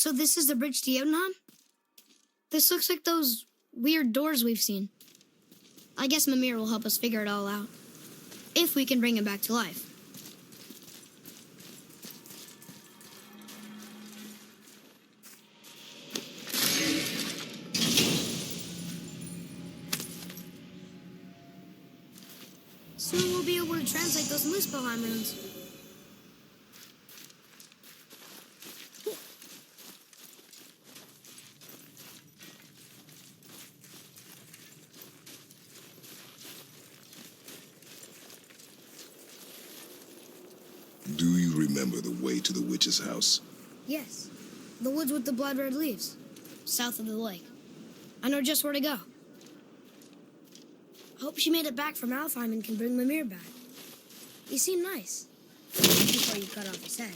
So this is the bridge to Jotunheim? This looks like those weird doors we've seen. I guess Mimir will help us figure it all out. If we can bring him back to life. Soon we'll be able to translate those Muspelheim runes. Do you remember the way to the witch's house? Yes, the woods with the blood-red leaves, south of the lake. I know just where to go. I hope she made it back from Alfheim and can bring Mimir back. He seemed nice, before you cut off his head.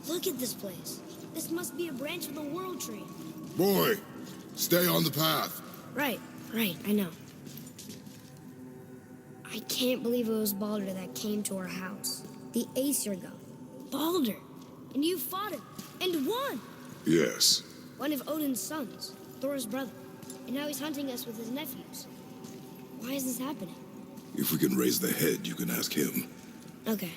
Look at this place. This must be a branch of the World Tree. Boy, stay on the path. Right, I know. I can't believe it was Baldur that came to our house. The Aesir god. Baldur! And you fought him, and won! Yes. One of Odin's sons, Thor's brother. And now he's hunting us with his nephews. Why is this happening? If we can raise the head, you can ask him. Okay.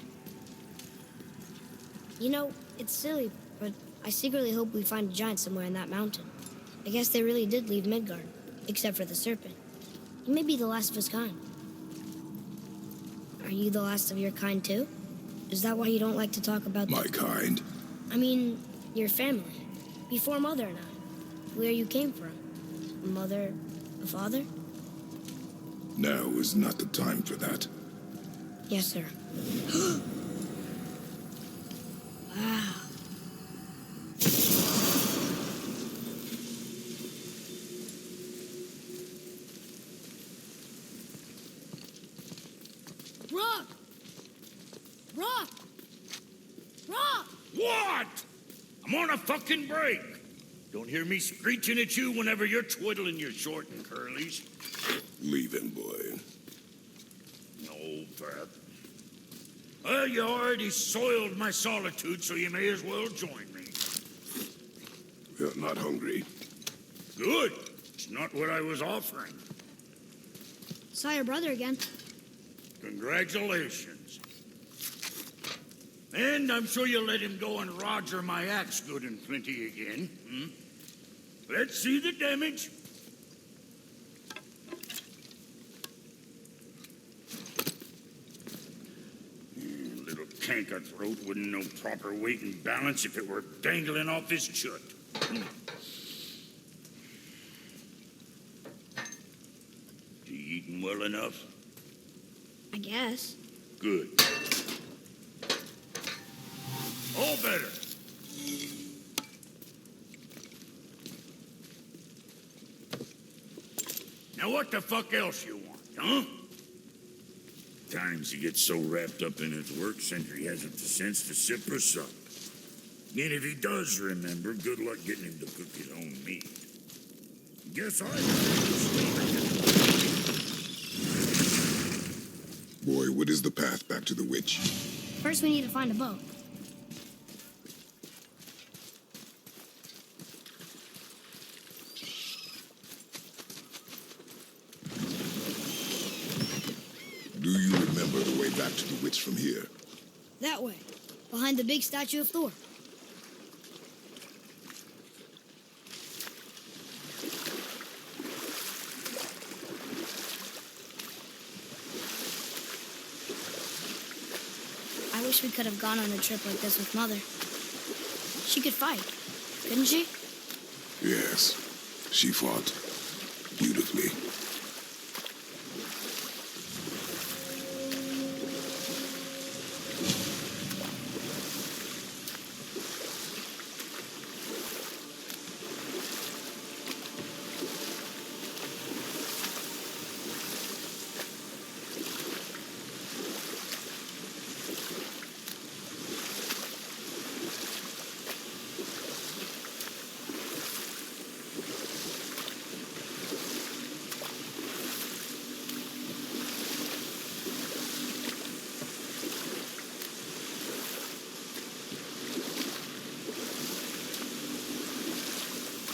You know, it's silly, but I secretly hope we find a giant somewhere in that mountain. I guess they really did leave Midgard, except for the serpent. He may be the last of his kind. Are you the last of your kind, too? Is that why you don't like to talk about... My kind? I mean, your family. Before Mother and I. Where you came from. A mother, a father? Now is not the time for that. Yes, sir. Wow. Rock! Rock! Rock! What? I'm on a fucking break. Don't hear me screeching at you whenever you're twiddling your short and curlies. Leave him, boy. No, Pat. Well, you already soiled my solitude, so you may as well join me. You're not hungry. Good. It's not what I was offering. Saw your brother again. Congratulations. And I'm sure you'll let him go and Roger my axe good and plenty again. Let's see the damage. Little canker throat wouldn't know proper weight and balance if it were dangling off his chut. You eating well enough? I guess. Good. All better. Now what the fuck else you want, huh? Times he gets so wrapped up in his work, Sentry hasn't the sense to sip or sup. And if he does remember, good luck getting him to cook his own meat. Guess I... Boy, what is the path back to the witch? First we need to find a boat. Do you remember the way back to the witch from here? That way, behind the big statue of Thor. I wish we could have gone on a trip like this with Mother. She could fight, couldn't she? Yes. She fought beautifully.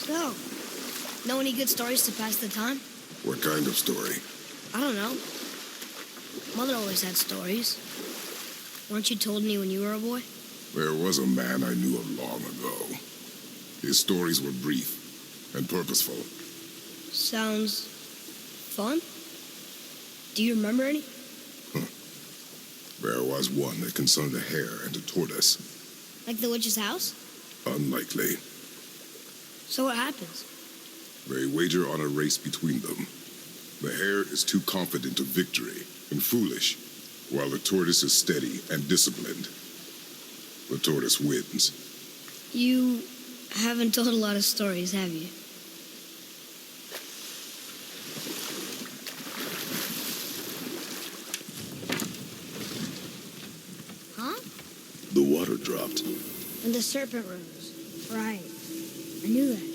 So, know any good stories to pass the time? What kind of story? I don't know. Mother always had stories. Weren't you told any when you were a boy? There was a man I knew of long ago. His stories were brief and purposeful. Sounds fun. Do you remember any? There was one that concerned a hare and a tortoise. Like the witch's house? Unlikely. So what happens? They wager on a race between them. The hare is too confident of victory and foolish, while the tortoise is steady and disciplined. The tortoise wins. You haven't told a lot of stories, have you? Huh? The water dropped. And the serpent rose. Right. I knew that.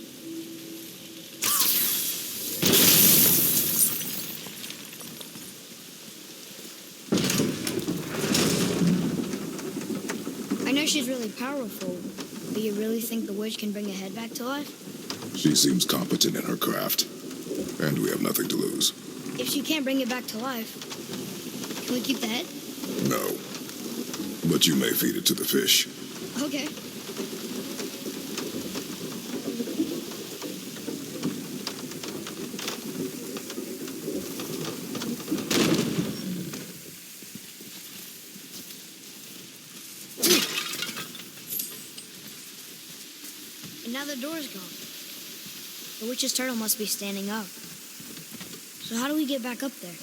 I know she's really powerful, but you really think the witch can bring a head back to life? She seems competent in her craft, and we have nothing to lose. If she can't bring it back to life, can we keep the head? No. But you may feed it to the fish. Okay. And now the door's gone. The witch's turtle must be standing up. So how do we get back up there?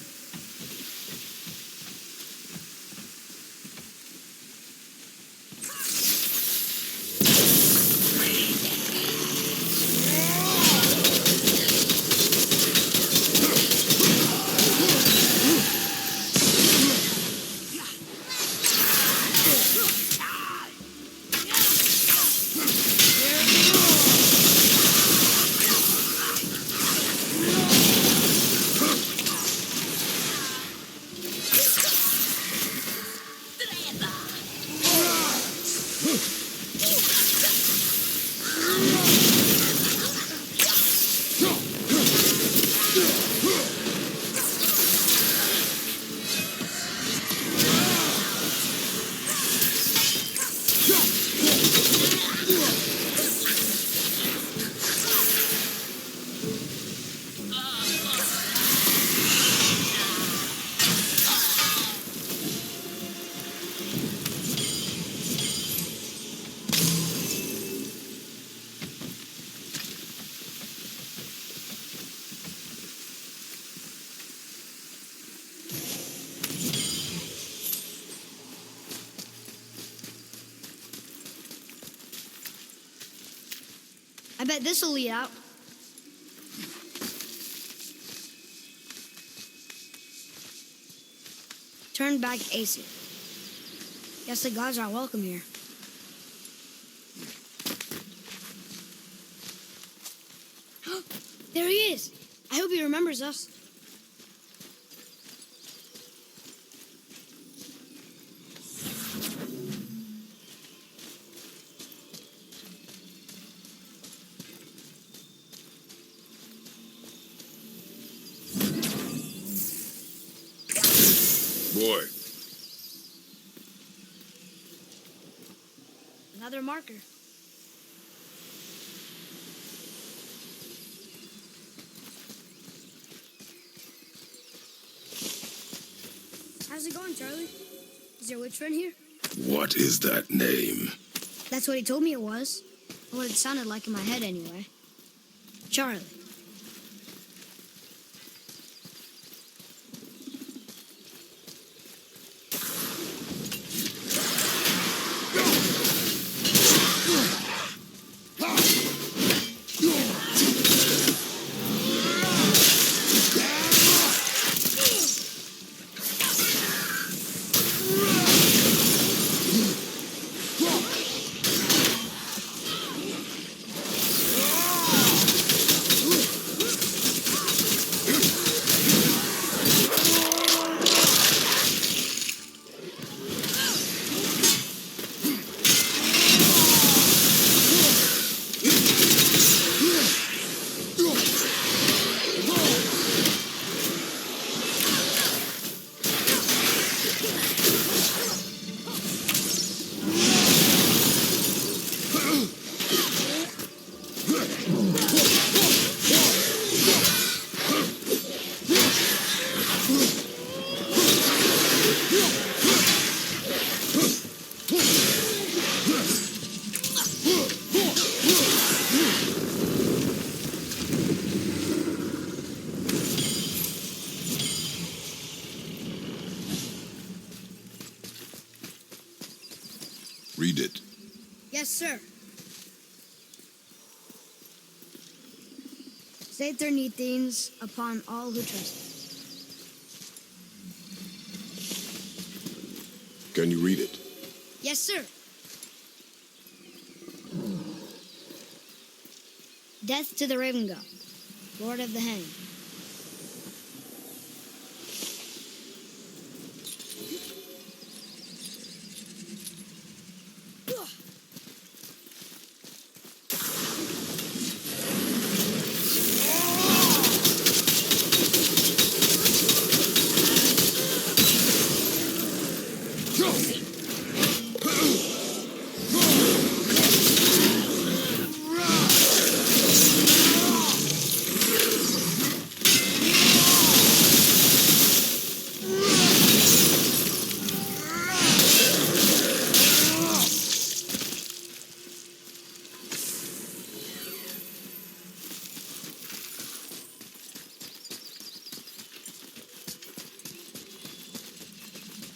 I bet this'll lead out. Turn back AC. Guess the gods aren't welcome here. There he is. I hope he remembers us. Boy. Another marker. How's it going, Charlie? Is your witch friend here? What is that name? That's what he told me it was. Or what it sounded like in my head anyway. Charlie. Yes, sir. Say eternity things upon all who trust. Can you read it? Yes, sir. Death to the Raven God, Lord of the Hang.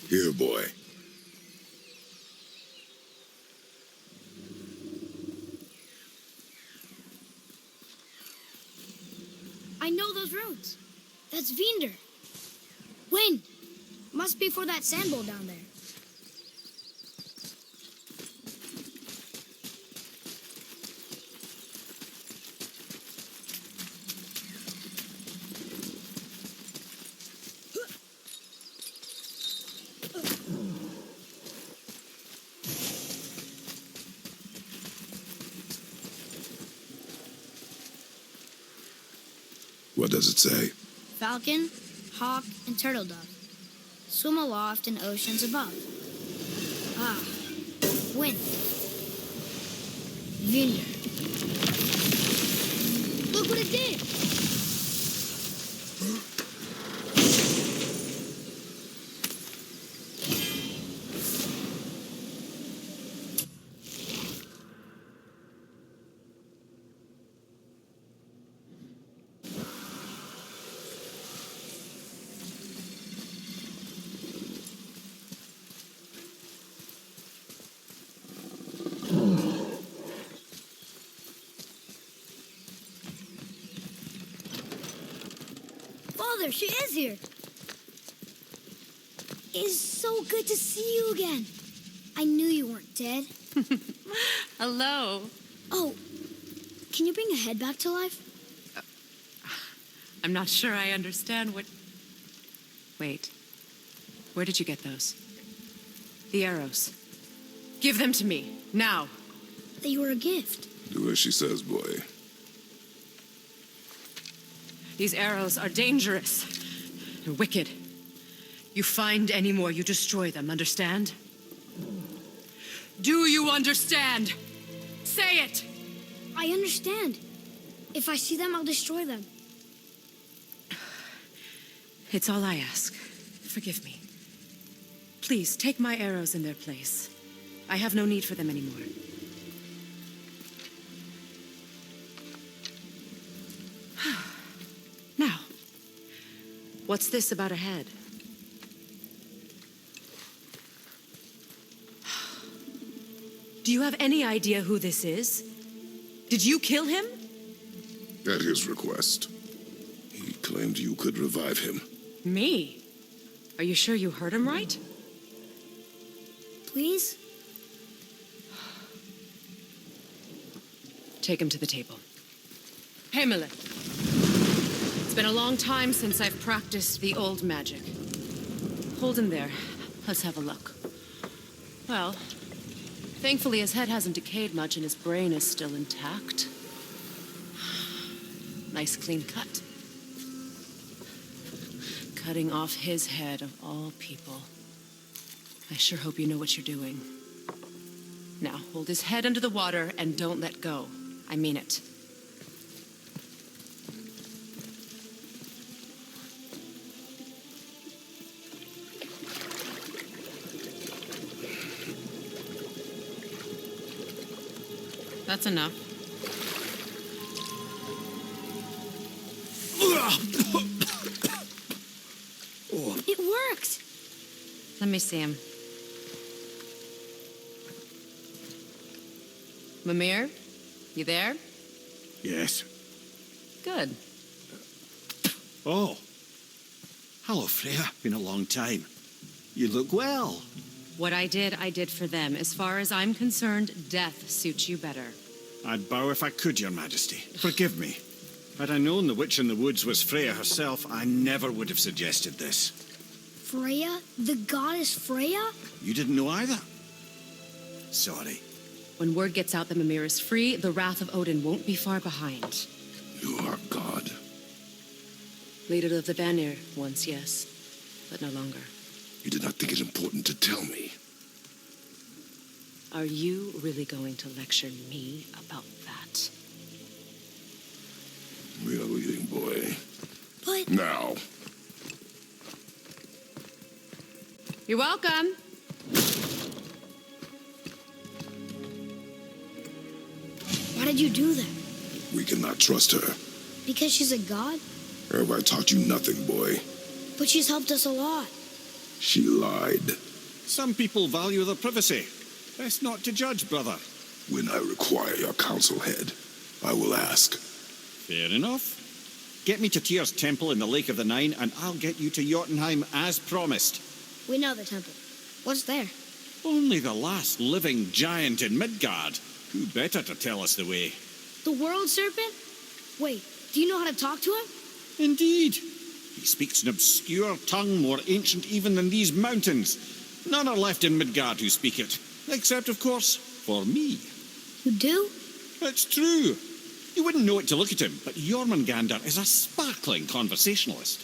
Here, boy. I know those roads. That's Vinder. Wind. Must be for that sand bowl down there. What does it say? Falcon, hawk, and turtle dove swim aloft in oceans above. Ah, wind. Vinder. Look what it did! Father, she is here. It is so good to see you again. I knew you weren't dead. Hello. Oh, can you bring a head back to life? I'm not sure I understand what... Wait. Where did you get those? The arrows. Give them to me, now. They were a gift. Do as she says, boy. These arrows are dangerous and wicked. You find any more, you destroy them, understand? Do you understand? Say it! I understand. If I see them, I'll destroy them. It's all I ask. Forgive me. Please, take my arrows in their place. I have no need for them anymore. Now, what's this about a head? Do you have any idea who this is? Did you kill him? At his request. He claimed you could revive him. Me? Are you sure you heard him right? Please? Take him to the table. Hamlet. It's been a long time since I've practiced the old magic. Hold him there. Let's have a look. Well, thankfully his head hasn't decayed much and his brain is still intact. Nice clean cut. Cutting off his head of all people. I sure hope you know what you're doing. Now, hold his head under the water and don't let go. I mean it. That's enough. It worked! Let me see him. Mimir, you there? Yes. Good. Oh. Hello, Freya. Been a long time. You look well. What I did for them. As far as I'm concerned, death suits you better. I'd bow if I could, Your Majesty. Forgive me. Had I known the witch in the woods was Freya herself, I never would have suggested this. Freya? The goddess Freya? You didn't know either? Sorry. When word gets out that Mimir is free, the wrath of Odin won't be far behind. You are God. Leader of the Vanir, once, yes, but no longer. You did not think it important to tell me. Are you really going to lecture me about that? We are leaving, boy. But... Now. You're welcome. Why did you do that? We cannot trust her. Because she's a god? Have I taught you nothing, boy? But she's helped us a lot. She lied. Some people value their privacy. Best not to judge, brother. When I require your council head, I will ask. Fair enough. Get me to Tyr's temple in the Lake of the Nine, and I'll get you to Jotunheim as promised. We know the temple. What's there? Only the last living giant in Midgard. Who better to tell us the way? The world serpent? Wait, do you know how to talk to him? Indeed. He speaks an obscure tongue more ancient even than these mountains. None are left in Midgard who speak it. Except, of course, for me. You do? It's true. You wouldn't know it to look at him, but Jormungandr is a sparkling conversationalist.